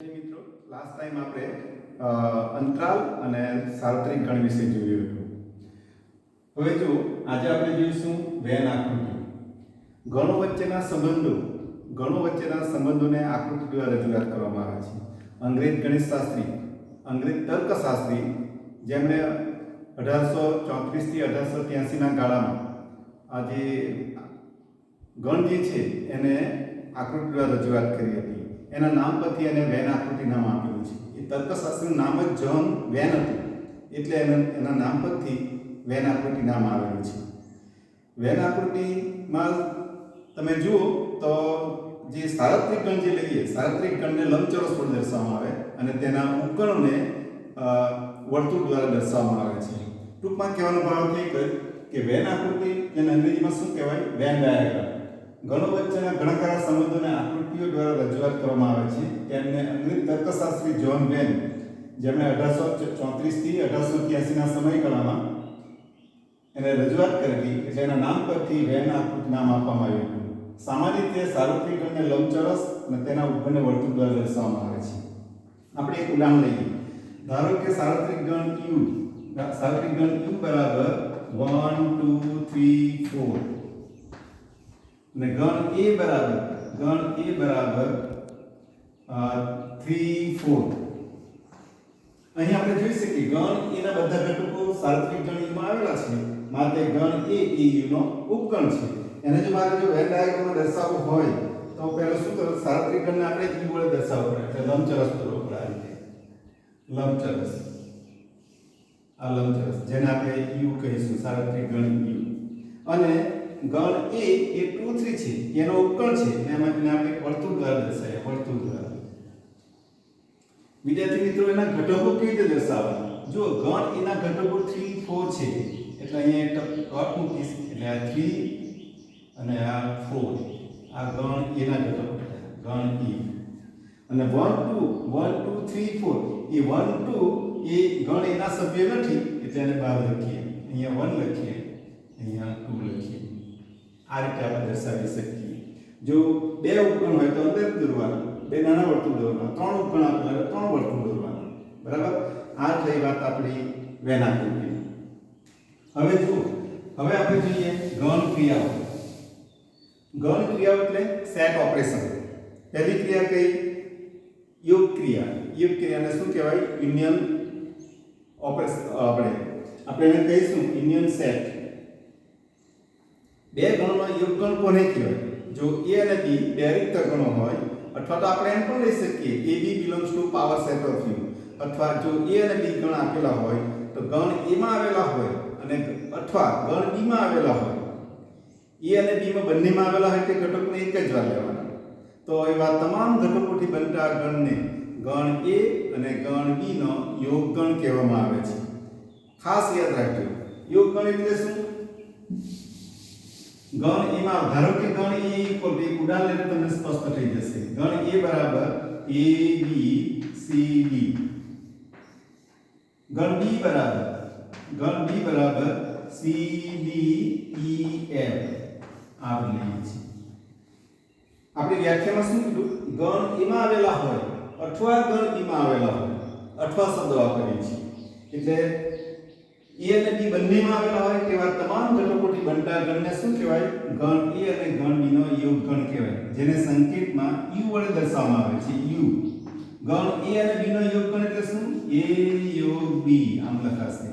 મિત્રો last time આપણે અંતરાલ અને સાર્વત્રિક ગણ વિશે જોયું હતું. હવે જો આજે આપણે જોઈશું વેન આકૃતિ. ગણો વચ્ચેના સંબંધોને આકૃતિ દ્વારા રજૂઆત કરવામાં આવે છે. અંગ્રેજ ગણિતશાસ્ત્રી, અંગ્રેજ તર્કશાસ્ત્રી જેમણે 1834 થી 1883 ના ગાળામાં આ જે ગણ જે છે એને આકૃતિ દ્વારા રજૂઆત કરી હતી. એના નામ પરથી એને વેન આકૃતિ નામ આપેલું છે. એ તર્કશાસ્ત્રીનું નામ જ જ્હોન વેન હતું, એટલે એના નામ પરથી વેન આકૃતિ નામ આવેલું છે. વેન આકૃતિમાં તમે જુઓ તો જે સાર્વત્રિક ગણ જે લઈએ, સાર્વત્રિક ગણને લંબચોરસ વડે દર્શાવવામાં આવે અને તેના ઉપગણોને વર્તુળ દ્વારા દર્શાવવામાં આવે છે. ટૂંકમાં કહેવાનો ભાવ એ કે વેન આકૃતિ જેને અંગ્રેજીમાં શું કહેવાય, વેન ડાયાગ્રામ. ગણો વચ્ચેના ઘણાખરા સંબંધોને આકૃતિઓ દ્વારા રજૂઆત કરવામાં આવે છે. તેમને અંગ્રેજ તર્કશાસ્ત્રી જ્હોન વેન, જેમણે 1834 થી 1883 ના સમયગાળામાં એને રજૂઆત કરેલી, એટલે એના નામ પરથી વેન આકૃતિ નામ આપવામાં આવ્યું હતું. સામાન્ય રીતે સાર્વત્રિક ગણને લંબચોરસ અને તેના ઉપગણને વર્તુળ દ્વારા દર્શાવવામાં આવે છે. આપણે એક ઉદાહરણ લઈએ. ધારો કે સાર્વત્રિક ગણ U બરાબર 1 2 3 4 અને ગણ A બરાબર 3 4. અહીં આપણે જોઈ શકીએ ગણ A ના બધા ઘટકો સાર્વત્રિક ગણ U માં આવેલા છે, માટે ગણ A એ U નો ઉપગણ છે. એને જો મારે વેન ડાયાગ્રામમાં દર્શાવવું હોય તો પહેલા શું કરવું, સાર્વત્રિક ગણને આપણે U વડે દર્શાવવું પડે, એટલે લંબચોરસ દોરવો પડે. આ રીતે લંબચોરસ, આ લંબચોરસ જેને આપણે U કહીશું, સાર્વત્રિક ગણ U. અને ગણ A એ 2 3 છે, એનો ઉપગણ છે, એટલે એમાં આપણે વર્તુળ દ્વારા દર્શાવીએ, વર્તુળ દ્વારા. વિદ્યાર્થી મિત્રો, એના ઘટકો કેવી રીતે દર્શાવવાના? જો ગણ A ના ઘટકો 3 4 છે, એટલે અહીંયા એક ડોટ મૂકીશ, એટલે આ 3 અને આ 4 આ ગણ A ના ઘટકો, ગણ E. અને 1 2 3 4 એ 1 2 એ ગણ A ના સભ્ય નથી, એટલે એને બહાર લખીએ. અહીંયા 1 લખીએ, અહીંયા 2 લખીએ. આ રીતે આપણે દર્શાવી શકીએ. જો બે ઉપગણ હોય તો અંદર દોરવાનું, બે નાના વર્તુળ દોરવાના, ત્રણ ઉપગણ આપેલા હોય 3 વર્તુળ દોરવાના. બરાબર? આ થઈ વાત આપણી વેન આકૃતિ. હવે જુઓ, હવે આપણે જોઈએ ગણ ક્રિયાઓ. ગણ ક્રિયાઓ એટલે સેટ ઓપરેશન. પહેલી ક્રિયા કઈ? યોગ ક્રિયા. યોગ ક્રિયાને શું કહેવાય? Union operation. આપણે એને કહીશું યુનિયન સેટ. બે ગણોના યોગગણ કોને કહેવાય? જો A અને B બે રિક્ત ગણો હોય, અથવા તો આપણે એમ પણ લઈ શકીએ AB belongs to power set of U. અથવા જો A અને B ગણ આપેલા હોય તો ગણ A માં આવેલા હોય અને અથવા ગણ B માં આવેલા હોય, A અને B માં બંનેમાં આવેલા હોય તે ઘટકોને એક જ વાર લેવાના. તો એવા તમામ ઘટકોથી બનતા ગણને ગણ A અને ગણ B નો યોગગણ કહેવામાં આવે છે. ખાસ યાદ રાખજો, યોગગણ એટલે શું? ગણ A માં ધારો કે ગણ A ઇક્વલ ટુ, એક ઉદાહરણ લઈને તમને સ્પષ્ટ થઈ જશે. ગણ A બરાબર A B C D. ગણ B બરાબર C D E F. આ લઈએ છીએ. આપણે વ્યાખ્યામાં શું કીધું? ગણ A માં આવેલા હોય અથવા ગણ B માં આવેલા હોય, અથવા શબ્દ વાપરીએ છીએ. એટલે A અને B બંનેમાં આવેલા હોય તેવા તમામ ઘટકોથી બનતા ગણને શું કહેવાય? ગણ A અને ગણ B નો યોગગણ કહેવાય, જેને સંકેતમાં U વડે દર્શાવવામાં આવે છે. U. ગણ A અને B નો યોગગણ એટલે શું? A યોગ B આમ લખાશે.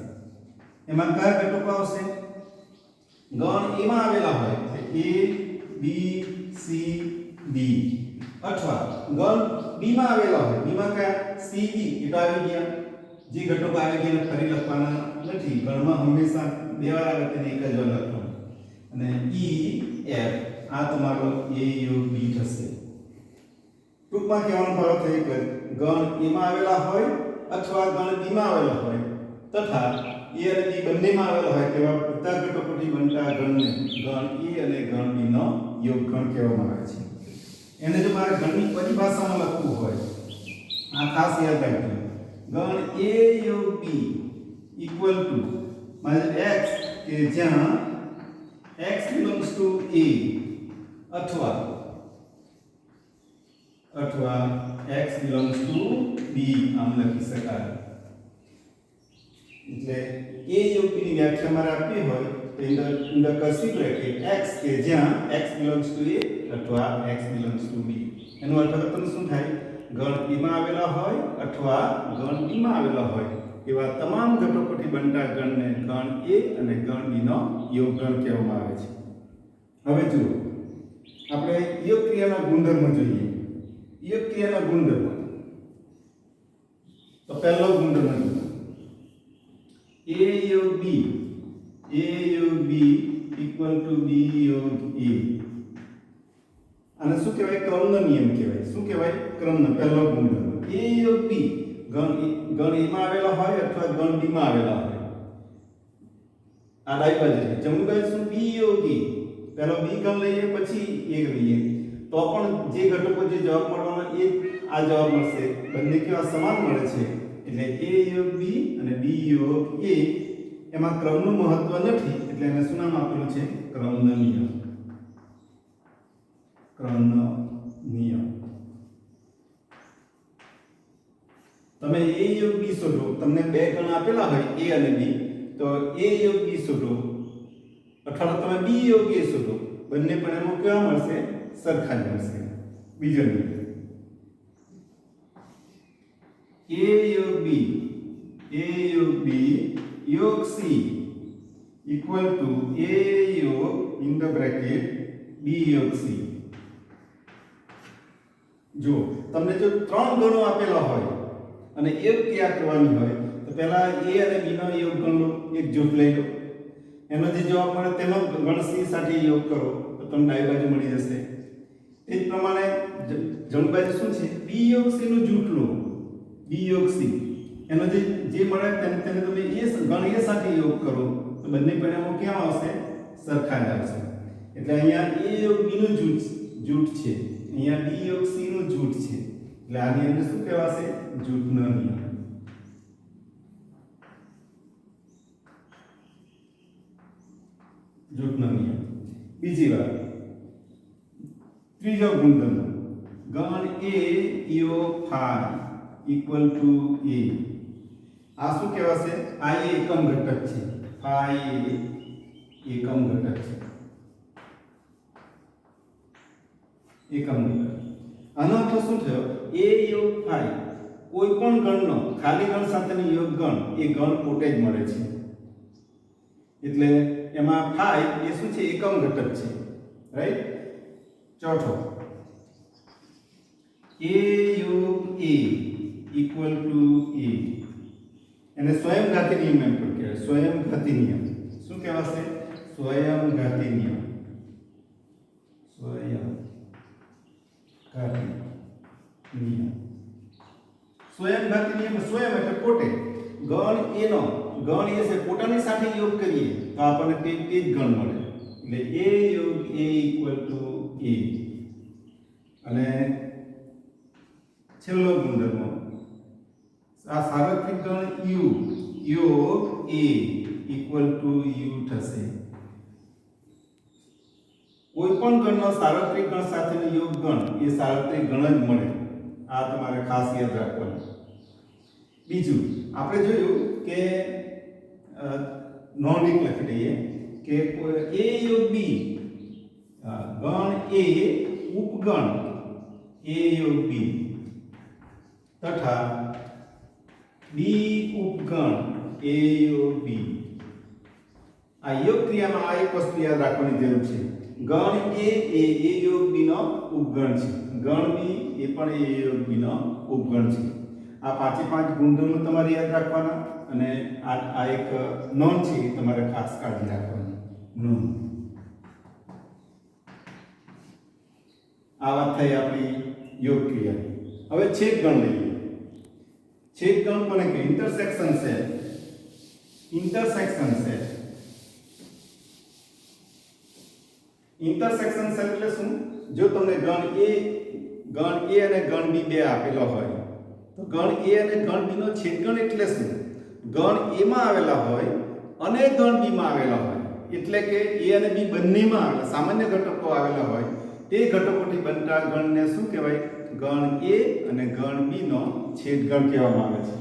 એમાં કયા ઘટકો આવશે? ગણ A માં આવેલા હોય A B C D, અથવા ગણ B માં આવેલા હોય, B માં કયા? C D. એ તો આવી ગયા. જે ઘટકો આવી ગયા ફરી લખવાના નથી. ગણમાં હંમેશા બે વાર આવે તેને એક જ વાર લખવાનું. અને E F આ તમારો A યોગ B થશે. ટૂંકમાં કહેવાનો ભાવ થઈ કે ગણ A માં આવેલા હોય અથવા ગણ B માં આવેલા હોય તથા A અને B બંનેમાં આવેલા હોય તેવા બધા ઘટકોથી બનતા ગણને ગણ A અને ગણ B નો યોગગણ કહેવામાં આવે છે. એને જો મારે ગણની પરિભાષામાં લખવું હોય, આ ખાસ યાદ રાખજો. ગણ A યોગ B ઇક્વલ ટુ મારે x કે જ્યાં x belongs to A અથવા x belongs to b આમ લખી શકાય. એટલે a યોગ b ની વ્યાખ્યા મારે આપવી હોય તો ઇન ધ કર્સિવ બ્રેકેટ x કે જ્યાં x belongs to a અથવા x belongs to b એનો અર્થઘટન શું થાય? ગણ a માં આવેલા હોય અથવા ગણ b માં આવેલા હોય એવા તમામ ઘટકોથી બનતા ગણને ગણ a અને ગણ b નો યોગગણ કહેવામાં આવે છે. હવે જુઓ આપણે યોગ ક્રિયાના ગુણધર્મો જોઈએ. યોગ ક્રિયાના ગુણધર્મો તો પહેલો ગુણધર્મ જુઓ a યોગ b equal to b યોગ a. આને શું કહેવાય? ક્રમનો નિયમ કહેવાય. શું કહેવાય? ક્રમનો પહેલો ગુણધર્મ. a યોગ b ગણ a માં આવેલા હોય અથવા ગણ b માં આવેલા હોય. આ ડાબી બાજુ છે. જમણી બાજુ શું? b યોગ a. પહેલો b ગણ લઈએ પછી a લઈએ તો પણ જે ઘટકો જે જવાબ મળવાનો એ આ જવાબ મળશે. બંને કેવા સમાન મળે છે. એટલે a યોગ b અને b યોગ a એમાં ક્રમનું મહત્વ નથી એટલે એને શું નામ આપેલું છે? ક્રમનો નિયમ. ક્રમનો નિયમ. તમે a યોગ b શોધો. તમને બે ગણ આપેલા હોય a અને b તો a યોગ b શોધો અથવા તમે b યોગ a શોધો. બંને પણ એમાં કેવા મળશે? સરખા જ મળશે. બીજો નિયમ a યોગ b યોગ c equal to a યોગ in the bracket b યોગ c. જો તમને જો ત્રણ ગણો આપેલા હોય અને એક ક્રિયા કરવાની હોય તો પહેલા a અને b નો યોગ ગણ લો, એક જૂથ લઈ લો. એનો જે જવાબ મળે તેનો ગણ c સાથે યોગ કરો તો તમને ડાબી બાજુ મળી જશે. તે જ પ્રમાણે જમણી બાજુ શું છે? b યોગ c નું જૂથ લો, b યોગ c. એનો જે મળે તેને તમે ગણ a સાથે યોગ કરો તો બંને પરિણામો કેવા આવશે? સરખા જ આવશે. એટલે અહીંયા a યોગ b નું જૂથ છે, અહીંયા b યોગ c નું જૂથ છે. એટલે આ નિયમને શું કહેવાશે? જૂથનો નિયમ. જૂથનો નિયમ. બીજી વાત, ત્રીજો ગુણધર્મ ગણ a યોગ phi equal to a. આ શું કહેવાશે? આ એકમ ઘટક છે. phi એકમ ઘટક છે. એકમ ઘટક. આનો અર્થ શું થયો? a યોગ phi કોઈ પણ ગણનો ખાલી ગણ સાથેનો યોગ ગણ એ ગણ પોતે જ મળે છે. એટલે એમાં phi એ શું છે? એકમ ઘટક છે. રાઈટ. ચોથો a યોગ a equal to a. એને સ્વયંઘાતી નિયમ એમ પણ કહેવાય. સ્વયંઘાતી નિયમ શું કહેવાશે? સ્વયંઘાતી નિયમ. સ્વયંઘાતી નિયમ. સ્વયંઘાતી નિયમ. સ્વયં એટલે પોતે. ગણ a નો ગણ a છે પોતાની સાથે યોગ કરીએ તો આપણને તે જ ગણ મળે. એટલે a યોગ a equal to a. અને છેલ્લો ગુણધર્મ આ સાર્વત્રિક ગણ u યોગ a equal to u થશે. કોઈ પણ ગણનો સાર્વત્રિક ગણ સાથેનો યોગ ગણ એ સાર્વત્રિક ગણ જ મળે. આ તમારે ખાસ યાદ રાખવાનું. બીજું આપણે જોયું કે નોંધ એક લખી દઈએ કે a યોગ b ગણ a ઉપગણ a યોગ b તથા b ઉપગણ a યોગ b. આ યોગ ક્રિયામાં આ એક વસ્તુ યાદ રાખવાની જરૂર છે. ગણ a એ યોગ b નો ઉપગણ છે. ગણ b એ પણ a યોગ b નો ઉપગણ છે. આ પાંચે પાંચ ગુણધર્મો તમારે યાદ રાખવાના અને આ એક નોંધ છે તમારે ખાસ કાળજી રાખવાની. નોંધ. આ વાત થઈ આપણી યોગ ક્રિયાની. હવે છેદ ગણ લઈએ. છેદ ગણ કોને કહે? Intersection set. Intersection set. Intersection set એટલે શું? જો તમને ગણ a અને ગણ b બે આપેલો હોય તો ગણ a અને ગણ b નો છેદગણ એટલે શું? ગણ a માં આવેલા હોય અને ગણ b માં આવેલા હોય. એટલે કે a અને b બંનેમાં સામાન્ય ઘટકો આવેલા હોય તે ઘટકોથી બનતા ગણને શું કહેવાય? ગણ A અને ગણ B નો છેદગણ કહેવામાં આવે છે.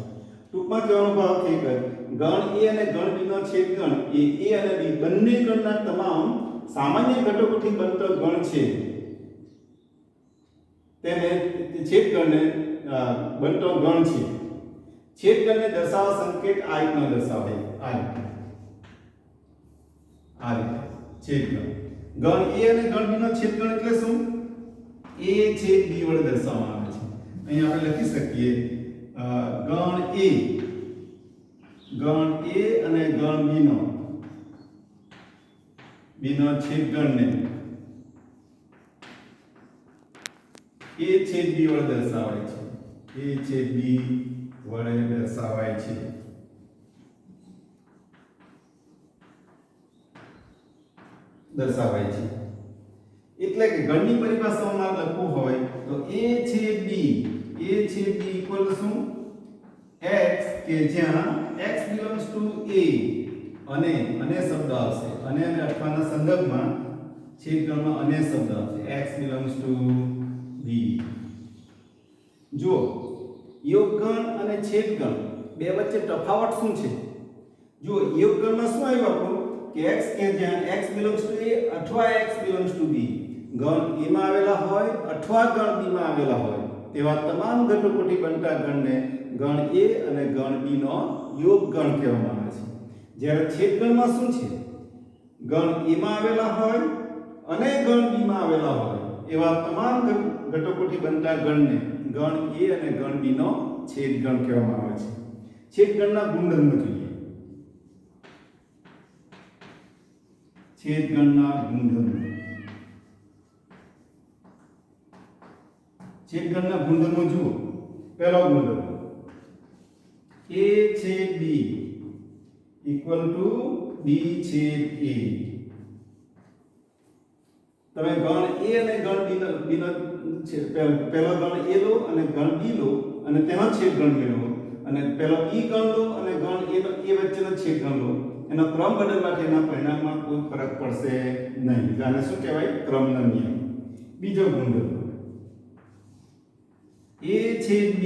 ટૂંકમાં કહેવાનો ભાવ થઈ ગયો ગણ A અને ગણ B નો છેદગણ એ A અને B બંને ગણના તમામ સામાન્ય ઘટકોથી બનતો ગણ છે તેને છેદગણને બનતો ગણ છે. છેદગણને દર્શાવવા સંકેત આ રીતનો દર્શાવે આ રીતે છેદગણ ગણ A અને ગણ B નો છેદગણ એટલે શું A છેદ B વડે દર્શાવવામાં આવે છે. અહીં આપણે લખી શકીએ ગણ A અને ગણ B નો છેદગણને A છેદ B વડે દર્શાવાય છે. A છેદ B વડે દર્શાવાય છે. એટલે કે ગણની પરિભાષામાં લખવું હોય તો A છેદ B ઇક્વલ શું x કે જ્યાં x belongs to A અને શબ્દ આવશે અને અથવાના સંદર્ભમાં છેદગણમાં અને શબ્દ આવશે x belongs to B. જો યોગગણ અને છેદગણ બે વચ્ચે તફાવત શું છે? જો યોગગણમાં શું આવ્યું આપણું કે x કે જ્યાં x belongs to A અથવા x belongs to B ગણ A માં આવેલા હોય અથવા ગણ B માં આવેલા હોય તેવા તમામ ઘટકોથી બનતા ગણને ગણ A અને ગણ B નો યોગગણ કહેવામાં આવે છે. જ્યારે છેદગણમાં શું છે? ગણ A માં આવેલા હોય અને ગણ B માં આવેલા હોય એવા તમામ ઘટકોથી બનતા ગણને ગણ A અને ગણ B નો છેદગણ કહેવામાં આવે છે. છેદગણના ગુણધર્મો જોઈએ. છેદગણના ગુણધર્મો જુઓ. પહેલો ગુણધર્મ A છેદ B ઇક્વલ ટુ B છેદ A. તમે ગણ A અને ગણ B નો પહેલો ગણ A લો અને ગણ B લો અને તેનો છેદગણ મેળવો અને પહેલો B ગણ લો અને ગણ A વચ્ચેનો છેદગણ લો. એનો ક્રમ બદલવાથી એના પરિણામમાં કોઈ ફરક પડશે નહીં. આને શું કહેવાય? ક્રમનો નિયમ. બીજો ગુણધર્મ A છેદ B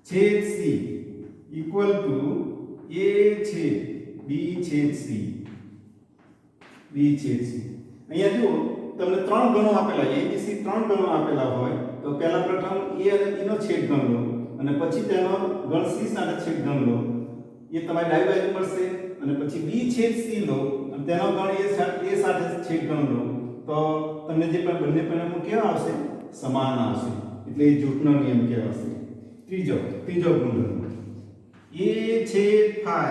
છેદ C ઇક્વલ ટુ A છેદ B છેદ C. અહીંયા જુઓ તમને ત્રણ ગણો આપેલા A B C ત્રણ ગણો આપેલા હોય તો પહેલા પ્રથમ A અને B નો છેદગણ લો અને પછી તેનો ગણ C સાથે છેદગણ લો. એ તમારી ડાબી બાજુ મળશે અને પછી B છેદ C લો અને તેનો ગણ A સાથે છેદગણ લો તો તમને જે પણ બંને પરિણામો કેવા આવશે? સમાન આવશે. એટલે એ જૂથનો નિયમ કહેવાશે. ત્રીજો ગુણધર્મ A છેદ phi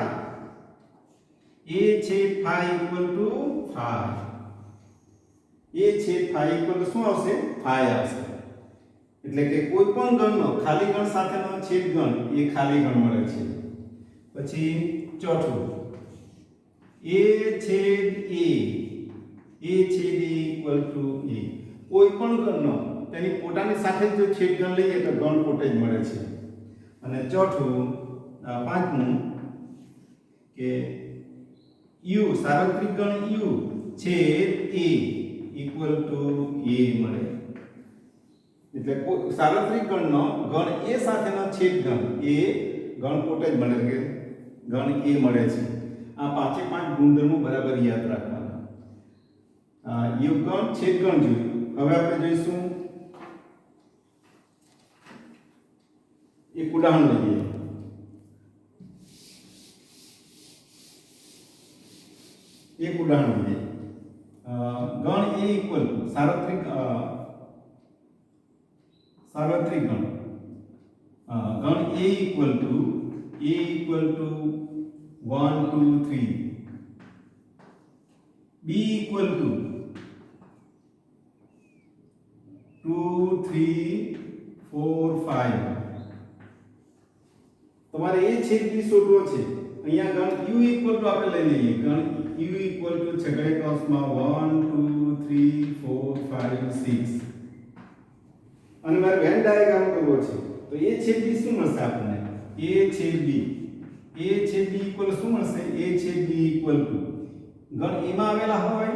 equal to phi. A છેદ phi ઇક્વલ ટુ શું આવશે? phi આવશે. એટલે કે કોઈ પણ ગણનો ખાલી ગણ સાથેનો છેદગણ એ ખાલી ગણ મળે છે. પછી ચોથું A છેદ A ઇક્વલ ટુ A. કોઈ પણ ગણનો તેની પોતાની સાથે જો છેદગણ લઈએ તો ગણ પોતે જ મળે છે. અને ચોથું પાંચમું કે U સાર્વત્રિક ગણ U છેદ A ઇક્વલ ટુ A મળે. એટલે સાર્વત્રિક ગણનો ગણ A સાથેનો છેદગણ એ ગણ પોતે જ મળે કે ગણ A મળે છે. આ પાંચે પાંચ ગુણધર્મો બરાબર યાદ રાખવાના. યોગગણ છેદગણ જોયું. હવે આપણે જોઈશું એક ઉદાહરણ લઈએ. ગણ A ઇક્વલ ટુ સાર્વત્રિક ગણ ગણ A equal to 1 2 3. B equal to 2 3 4 5. તમારે A છેદ B શોધવો છે. અહીંયા ગણ U ઇક્વલ ટુ આપણે લઈ લઈએ. ગણ U ઇક્વલ ટુ છગડીયા કૌંસમાં 1 2 3 4 5 6 અને મારે વેન ડાયાગ્રામ કરવો છે તો A છેદ B શું મળશે આપણને? A છેદ B ઇક્વલ શું મળશે? A છેદ B ઇક્વલ ટુ ગણ A માં આવેલા હોય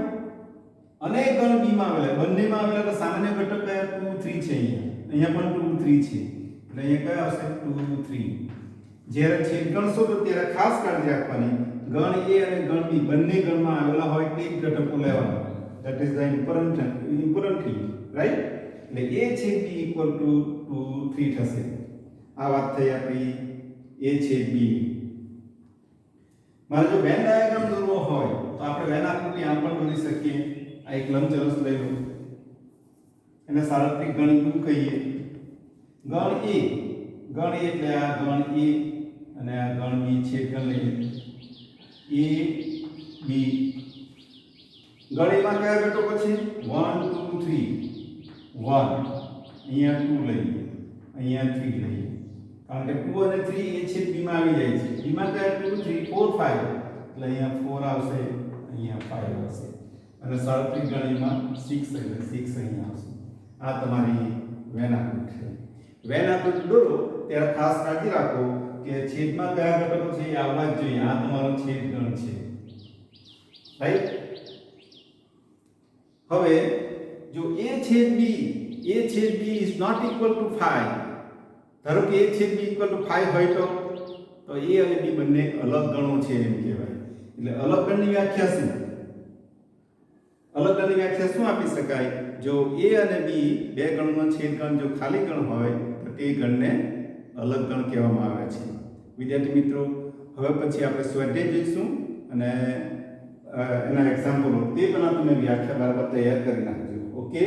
અને ગણ બી માં આવેલા બંનેમાં આવેલા તો સામાન્ય ઘટક કયા 2 3 છે અહીંયા પણ 2 3 છે એટલે અહીંયા કયા આવશે 2 3 જ્યારે છેદગણ શોધો ત્યારે ખાસ કાળજી રાખવાની ગણ A અને ગણ B બંને ગણમાં આવેલા હોય તે જ ઘટકો લેવાના that is the important thing right એટલે A છેદ B equal to 2 3 થશે આ વાત થઈ આપણી A છેદ B મારે જો વેન ડાયાગ્રામ દોરવો હોય તો આપણે વેન આકૃતિ આમ પણ દોરી શકીએ આ એક લંબચોરસ લઈ લો એને સાર્વત્રિક ગણ U કહીએ ગણ A એટલે આ ગણ A અને આ ગણ B છેદગણ લઈએ A B ગણ A માં કયા ઘટકો છે 1 2 3 1 અહીંયા 2 લઈએ અહીંયા 3 લઈએ કારણ કે 2 અને 3 એ છેદ B માં આવી જાય છે B માં કયા 2 3 4 5 એટલે અહીંયા 4 આવશે અહીંયા 5 આવશે અને સાર્વત્રિક ગણમાં 6 એટલે 6 અહીંયા આવશે આ તમારી વેન આકૃતિ છે વેન આકૃતિ દોરો ત્યારે ખાસ કાળજી રાખો કે છેદમાં કયા ઘટકો છે એ આવવા જ જોઈએ આ તમારો છેદગણ છે રાઈટ હવે જો A છેદ B is not equal to 5 ધારો કે A છેદ B equal to 5 હોય તો A અને B બંને અલગ ગણો છે એમ કહેવાય એટલે અલગ ગણની વ્યાખ્યા શું અલગ ગણની વ્યાખ્યા શું આપી શકાય જો A અને B બે ગણનો છેદગણ જો ખાલી ગણ હોય તો તે ગણને અલગ ગણ કહેવામાં આવે છે વિદ્યાર્થી મિત્રો હવે પછી આપણે સ્વાધ્યાય જોઈશું અને એના એક્ઝામ્પલો તે પહેલા તમે વ્યાખ્યા બરાબર તૈયાર કરી નાખજો ઓકે